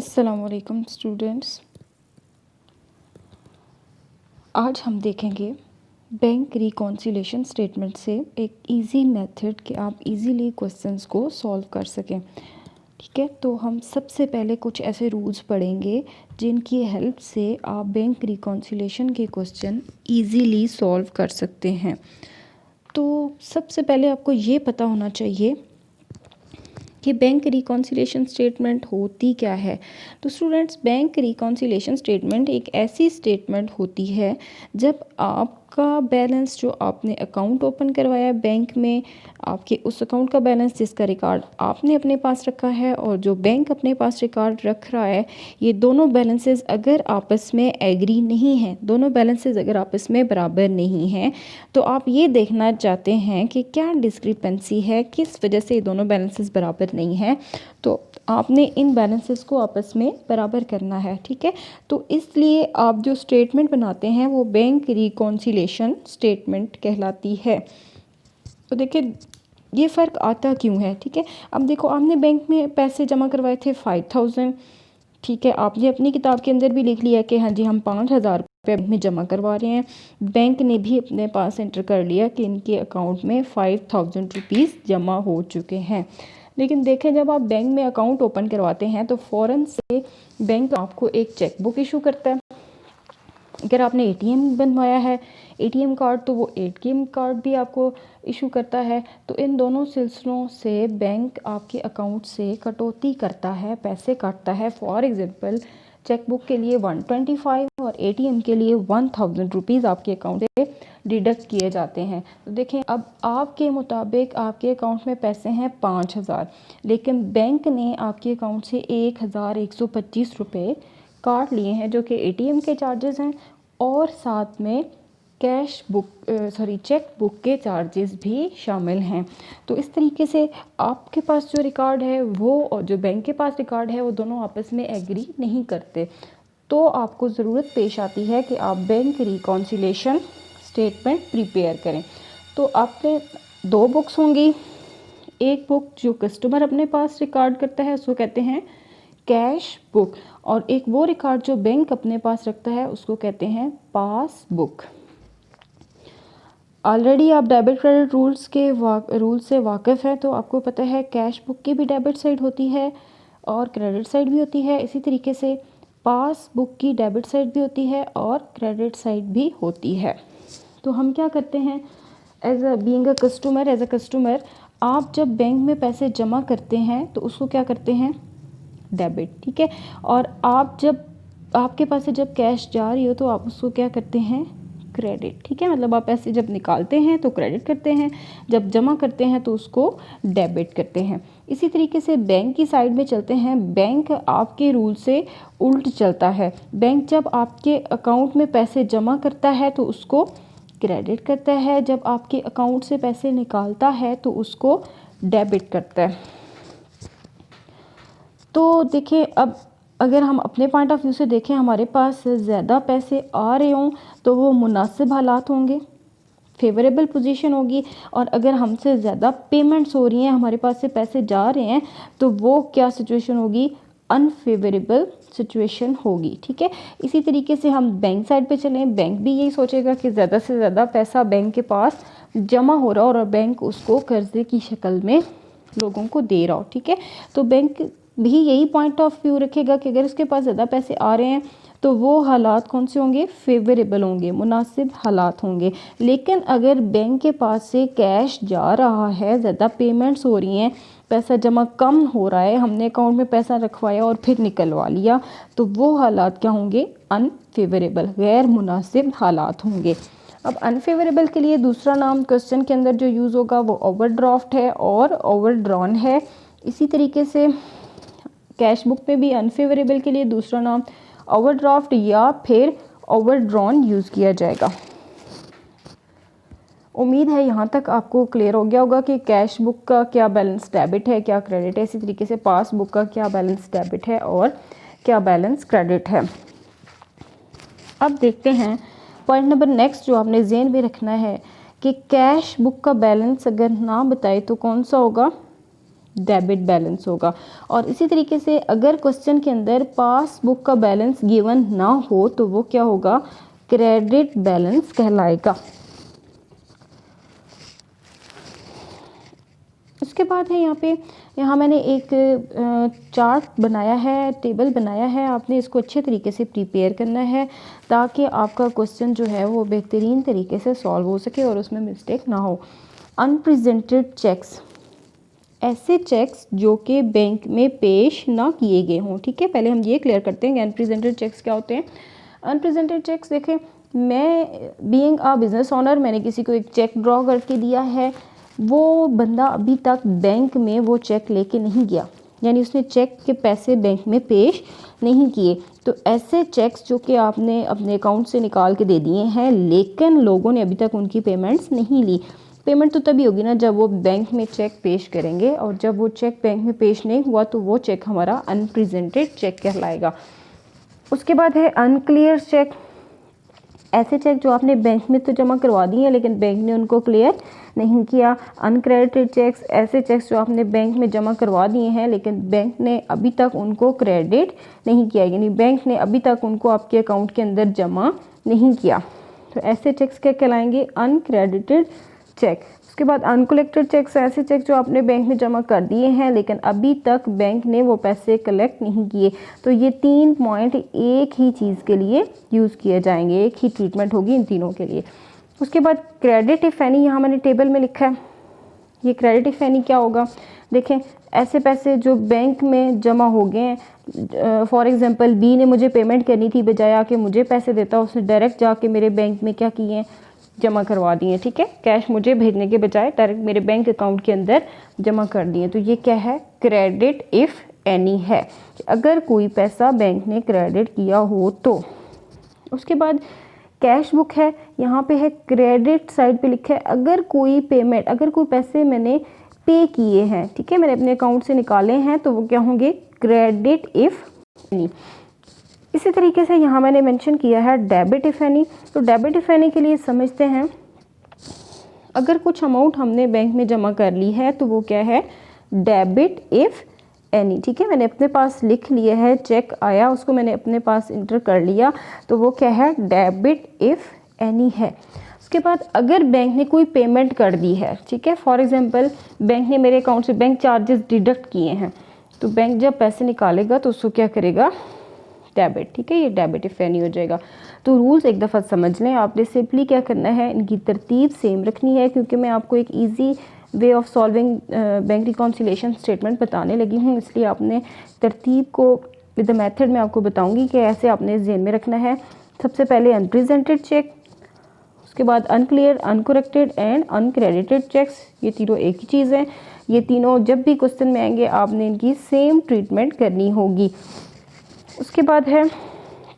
अस्सलामुअलैकुम स्टूडेंट्स। आज हम देखेंगे बैंक रिकॉन्सिलेशन स्टेटमेंट से एक इजी मेथड कि आप इजीली क्वेश्चंस को सॉल्व कर सकें। ठीक है, तो हम सबसे पहले कुछ ऐसे रूल्स पढ़ेंगे जिनकी हेल्प से आप बैंक रिकॉन्सिलेशन के क्वेश्चन इजीली सॉल्व कर सकते हैं। तो सबसे पहले आपको ये पता होना चाहिए कि बैंक रिकॉन्सिलेशन स्टेटमेंट होती क्या है। तो स्टूडेंट्स, बैंक रिकॉन्सिलेशन स्टेटमेंट एक ऐसी स्टेटमेंट होती है जब आपका बैलेंस जो आपने अकाउंट ओपन करवाया है बैंक में, आपके उस अकाउंट का बैलेंस जिसका रिकॉर्ड आपने अपने पास रखा है और जो बैंक अपने पास रिकॉर्ड रख रहा है, ये दोनों बैलेंसेस अगर आपस में एग्री नहीं हैं, दोनों बैलेंसेस अगर आपस में बराबर नहीं हैं, तो आप ये देखना चाहते हैं कि क्या डिस्क्रिपेंसी है, किस वजह से ये दोनों बैलेंसेस बराबर नहीं है। तो आपने इन बैलेंसेस को आपस में बराबर करना है। ठीक है, तो इसलिए आप जो स्टेटमेंट बनाते हैं वो बैंक रिकॉन्सिलेशन स्टेटमेंट कहलाती है। तो देखिए ये फ़र्क आता क्यों है। ठीक है, अब देखो आपने बैंक में पैसे जमा करवाए थे 5000। ठीक है, आपने अपनी किताब के अंदर भी लिख लिया कि हाँ जी हम 5000 रुपये बैंक में जमा करवा रहे हैं। बैंक ने भी अपने पास एंटर कर लिया कि इनके अकाउंट में 5000 रुपीज़ जमा हो चुके हैं। लेकिन देखें, जब आप बैंक में अकाउंट ओपन करवाते हैं तो फ़ौरन से बैंक आपको एक चेक बुक इशू करता है। अगर आपने एटीएम बनवाया है एटीएम कार्ड, तो वो एटीएम कार्ड भी आपको इशू करता है। तो इन दोनों सिलसिलों से बैंक आपके अकाउंट से कटौती करता है, पैसे काटता है। फॉर एग्जांपल, चेक बुक के लिए 125 और एटीएम के लिए 1000 रुपीज़ आपके अकाउंट से डिडक्ट किए जाते हैं। तो देखें, अब आपके मुताबिक आपके अकाउंट में पैसे हैं 5000, लेकिन बैंक ने आपके अकाउंट से 1125 रुपये काट लिए हैं, जो कि एटीएम के चार्जेस हैं और साथ में चेक बुक के चार्जेस भी शामिल हैं। तो इस तरीके से आपके पास जो रिकॉर्ड है वो और जो बैंक के पास रिकॉर्ड है वो दोनों आपस में एग्री नहीं करते। तो आपको ज़रूरत पेश आती है कि आप बैंक रिकॉन्सिलेशन स्टेटमेंट प्रिपेयर करें। तो आपने दो बुक्स होंगी। एक बुक जो कस्टमर अपने पास रिकॉर्ड करता है उसको कहते हैं कैश बुक, और एक वो रिकॉर्ड जो बैंक अपने पास रखता है उसको कहते हैं पास बुक। ऑलरेडी आप डेबिट क्रेडिट रूल से वाकिफ़ है, तो आपको पता है कैश बुक की भी डेबिट साइड होती है और क्रेडिट साइड भी होती है। इसी तरीके से पास बुक की डेबिट साइड भी होती है और क्रेडिट साइड भी होती है। तो हम क्या करते हैं, एज अ कस्टमर आप जब बैंक में पैसे जमा करते हैं तो उसको क्या करते हैं, डेबिट। ठीक है, और आप जब आपके पास से जब कैश जा रही हो तो आप उसको क्या करते हैं, क्रेडिट। ठीक है, मतलब आप पैसे जब निकालते हैं तो क्रेडिट करते हैं, जब जमा करते हैं तो उसको डेबिट करते हैं। इसी तरीके से बैंक की साइड में चलते हैं। बैंक आपके रूल से उल्ट चलता है। बैंक जब आपके अकाउंट में पैसे जमा करता है तो उसको क्रेडिट करता है, जब आपके अकाउंट से पैसे निकालता है तो उसको डेबिट करता है। तो देखिए, अब अगर हम अपने पॉइंट ऑफ व्यू से देखें, हमारे पास ज़्यादा पैसे आ रहे हों तो वो मुनासिब हालात होंगे, फेवरेबल पोजीशन होगी। और अगर हमसे ज़्यादा पेमेंट्स हो रही हैं, हमारे पास से पैसे जा रहे हैं, तो वो क्या सिचुएशन होगी, अनफेवरेबल सिचुएशन होगी। ठीक है, इसी तरीके से हम बैंक साइड पे चलें। बैंक भी यही सोचेगा कि ज़्यादा से ज़्यादा पैसा बैंक के पास जमा हो रहा हो और बैंक उसको कर्जे की शक्ल में लोगों को दे रहा हो। ठीक है, तो बैंक भी यही पॉइंट ऑफ व्यू रखेगा कि अगर उसके पास ज़्यादा पैसे आ रहे हैं तो वो हालात कौन से होंगे, फेवरेबल होंगे, मुनासिब हालात होंगे। लेकिन अगर बैंक के पास से कैश जा रहा है, ज़्यादा पेमेंट्स हो रही हैं, पैसा जमा कम हो रहा है, हमने अकाउंट में पैसा रखवाया और फिर निकलवा लिया, तो वो हालात क्या होंगे, अनफेवरेबल, गैर मुनासिब हालात होंगे। अब अनफेवरेबल के लिए दूसरा नाम क्वेश्चन के अंदर जो यूज़ होगा वो ओवरड्राफ्ट है और ओवरड्रॉन है। इसी तरीके से कैश बुक में भी अनफेवरेबल के लिए दूसरा नाम ओवरड्राफ्ट या फिर ओवरड्रॉन यूज़ किया जाएगा। उम्मीद है यहाँ तक आपको क्लियर हो गया होगा कि कैश बुक का क्या बैलेंस डेबिट है, क्या क्रेडिट है। इसी तरीके से पास बुक का क्या बैलेंस डेबिट है और क्या बैलेंस क्रेडिट है। अब देखते हैं पॉइंट नंबर नेक्स्ट जो आपने ज़हन में रखना है कि कैश बुक का बैलेंस अगर ना बताए तो कौन सा होगा, डेबिट बैलेंस होगा। और इसी तरीके से अगर क्वेश्चन के अंदर पासबुक का बैलेंस गिवन ना हो तो वो क्या होगा, क्रेडिट बैलेंस कहलाएगा। उसके बाद है यहाँ मैंने एक चार्ट बनाया है, टेबल बनाया है, आपने इसको अच्छे तरीके से प्रिपेयर करना है ताकि आपका क्वेश्चन जो है वो बेहतरीन तरीके से सॉल्व हो सके और उसमें मिस्टेक ना हो। अनप्रेजेंटेड चेक्स, ऐसे चेक्स जो कि बैंक में पेश ना किए गए हों। ठीक है, पहले हम ये क्लियर करते हैं कि अनप्रेजेंटेड चेक्स क्या होते हैं। अनप्रेजेंटेड चेक्स देखें, मैं बीइंग अ बिज़नेस ओनर मैंने किसी को एक चेक ड्रॉ करके दिया है, वो बंदा अभी तक बैंक में वो चेक लेके नहीं गया, यानी उसने चेक के पैसे बैंक में पेश नहीं किए। तो ऐसे चेक्स जो कि आपने अपने अकाउंट से निकाल के दे दिए हैं लेकिन लोगों ने अभी तक उनकी पेमेंट्स नहीं ली। पेमेंट तो तभी होगी ना जब वो बैंक में चेक पेश करेंगे, और जब वो चेक बैंक में पेश नहीं हुआ तो वो चेक हमारा अनप्रेजेंटेड चेक कहलाएगा। उसके बाद है अनक्लियर चेक, ऐसे चेक जो आपने बैंक में तो जमा करवा दिए हैं लेकिन बैंक ने उनको क्लियर नहीं किया। अनक्रेडिटेड चेक्स, ऐसे चेक्स जो आपने बैंक में जमा करवा दिए हैं लेकिन बैंक ने अभी तक उनको क्रेडिट नहीं किया, यानी बैंक ने अभी तक उनको आपके अकाउंट के अंदर जमा नहीं किया, तो ऐसे चेक्स क्या कहलाएंगे, अनक्रेडिटेड चेक। उसके बाद अनकलेक्टेड चेक्स, ऐसे चेक जो आपने बैंक में जमा कर दिए हैं लेकिन अभी तक बैंक ने वो पैसे कलेक्ट नहीं किए। तो ये 3 पॉइंट एक ही चीज़ के लिए यूज़ किए जाएंगे, एक ही ट्रीटमेंट होगी इन तीनों के लिए। उसके बाद क्रेडिट इफ एनी, यहाँ मैंने टेबल में लिखा है, ये क्रेडिट इफ एनी क्या होगा, देखें ऐसे पैसे जो बैंक में जमा हो गए हैं, फॉर एग्जांपल बी ने मुझे पेमेंट करनी थी, बजाय आके मुझे पैसे देता उसने डायरेक्ट जाके मेरे बैंक में क्या किए हैं, जमा करवा दिए। ठीक है, कैश मुझे भेजने के बजाय डायरेक्ट मेरे बैंक अकाउंट के अंदर जमा कर दिए। तो ये क्या है, क्रेडिट इफ़ एनी है, अगर कोई पैसा बैंक ने क्रेडिट किया हो तो। उसके बाद कैश बुक है, यहाँ पे है क्रेडिट साइड पे लिखा है अगर कोई पेमेंट, अगर कोई पैसे मैंने पे किए हैं, ठीक है, मैंने अपने अकाउंट से निकाले हैं तो वो क्या होंगे, क्रेडिट इफ़ एनी। इसी तरीके से यहाँ मैंने मेंशन किया है डेबिट इफ़ एनी। तो डेबिट इफ़ एनी के लिए समझते हैं, अगर कुछ अमाउंट हमने बैंक में जमा कर ली है तो वो क्या है, डेबिट इफ़ एनी। ठीक है, मैंने अपने पास लिख लिया है, चेक आया उसको मैंने अपने पास इंटर कर लिया, तो वो क्या है, डेबिट इफ़ एनी है। उसके बाद अगर बैंक ने कोई पेमेंट कर दी है, ठीक है, फॉर एग्जांपल बैंक ने मेरे अकाउंट से बैंक चार्जेस डिडक्ट किए हैं, तो बैंक जब पैसे निकालेगा तो उसको क्या करेगा, डेबिट। ठीक है, ये डेबिट इफ़ एनी हो जाएगा। तो रूल्स एक दफ़ा समझ लें, आपने सिंपली क्या करना है, इनकी तरतीब सेम रखनी है, क्योंकि मैं आपको एक easy way of solving bank reconciliation statement बताने लगी हूँ, इसलिए आपने तरतीब को विद द मेथड में आपको बताऊंगी कि ऐसे आपने ज़हन में रखना है। सबसे पहले अनप्रेजेंटेड चेक, उसके बाद unclear, uncorrected and uncredited cheques, ये तीनों एक ही चीज़ है। ये तीनों जब भी क्वेश्चन में आएंगे आपने इनकी सेम ट्रीटमेंट करनी होगी। उसके बाद है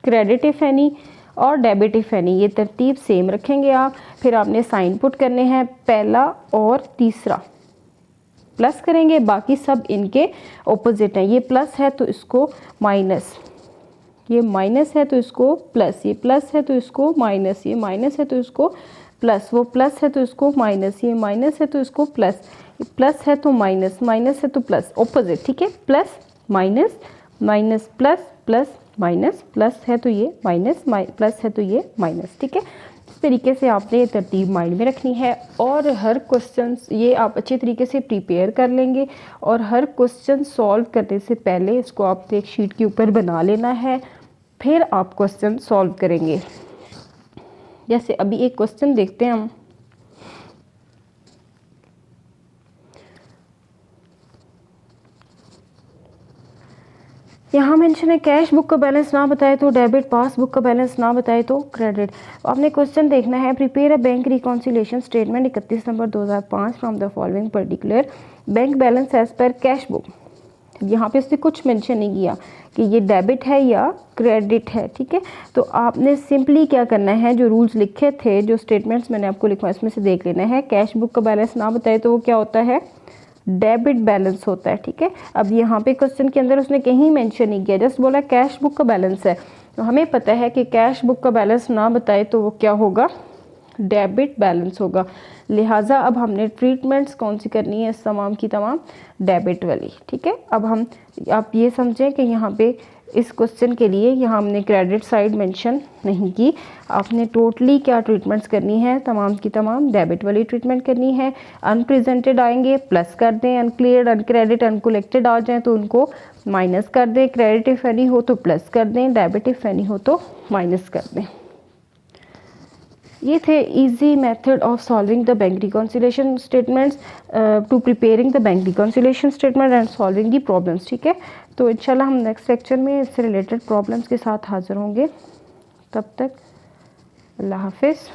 क्रेडिट इफ़ एनी और डेबिट इफ़ एनी, ये तरतीब सेम रखेंगे आप। फिर आपने साइन पुट करने हैं, पहला और तीसरा प्लस करेंगे, बाकी सब इनके ऑपोजिट हैं। ये प्लस है तो इसको माइनस, ये माइनस है तो इसको प्लस, ये प्लस है तो इसको माइनस, ये माइनस है तो इसको प्लस, वो प्लस है तो इसको माइनस, ये माइनस है तो इसको प्लस, प्लस है तो माइनस, माइनस है तो प्लस, ऑपोजिट। ठीक है, plus minus, minus plus, plus minus, plus है तो ये माइनस, प्लस है तो ये माइनस। ठीक है, इस तरीके से आपने ये तरतीब माइंड में रखनी है, और हर क्वेश्चन ये आप अच्छे तरीके से प्रिपेयर कर लेंगे, और हर क्वेश्चन सॉल्व करने से पहले इसको आपने एक शीट के ऊपर बना लेना है, फिर आप क्वेश्चन सॉल्व करेंगे। जैसे अभी एक क्वेश्चन देखते हैं हम, यहाँ मेंशन है कैश बुक का बैलेंस ना बताए तो डेबिट, पासबुक का बैलेंस ना बताए तो क्रेडिट। आपने क्वेश्चन देखना है, prepare a bank reconciliation statement 31 November 2005 from the following particular bank balance as per cash book. यहाँ पे उसने कुछ मेंशन नहीं किया कि ये डेबिट है या क्रेडिट है। ठीक है, तो आपने सिंपली क्या करना है, जो रूल्स लिखे थे, जो स्टेटमेंट्स मैंने आपको लिखवा इसमें से देख लेना है। कैश बुक का बैलेंस ना बताए तो वो क्या होता है, डेबिट बैलेंस होता है। ठीक है, अब यहाँ पे क्वेश्चन के अंदर उसने कहीं मेंशन नहीं किया, जस्ट बोला कैश बुक का बैलेंस है, तो हमें पता है कि कैश बुक का बैलेंस ना बताए तो वो क्या होगा, डेबिट बैलेंस होगा। लिहाजा अब हमने ट्रीटमेंट्स कौन सी करनी है, इस तमाम की तमाम डेबिट वाली। ठीक है, अब हम आप ये समझें कि यहाँ पे इस क्वेश्चन के लिए यहाँ हमने क्रेडिट साइड मेंशन नहीं की, आपने टोटली क्या ट्रीटमेंट्स करनी है, तमाम की तमाम डेबिट वाली ट्रीटमेंट करनी है। अनप्रेजेंटेड आएंगे प्लस कर दें, अनक्लियर्ड, अनक्रेडिट, अनकलेक्टेड आ जाएँ तो उनको माइनस कर दें, क्रेडिट इफ़ एनी हो तो प्लस कर दें, डेबिट इफ़ एनी हो तो माइनस कर दें। ये थे easy method of solving the bank reconciliation statements, to preparing the bank reconciliation statement and solving the problems. ठीक है, तो इंशाल्लाह हम नेक्स्ट लेक्चर में इससे रिलेटेड प्रॉब्लम्स के साथ हाज़िर होंगे। तब तक अल्लाह हाफिज़।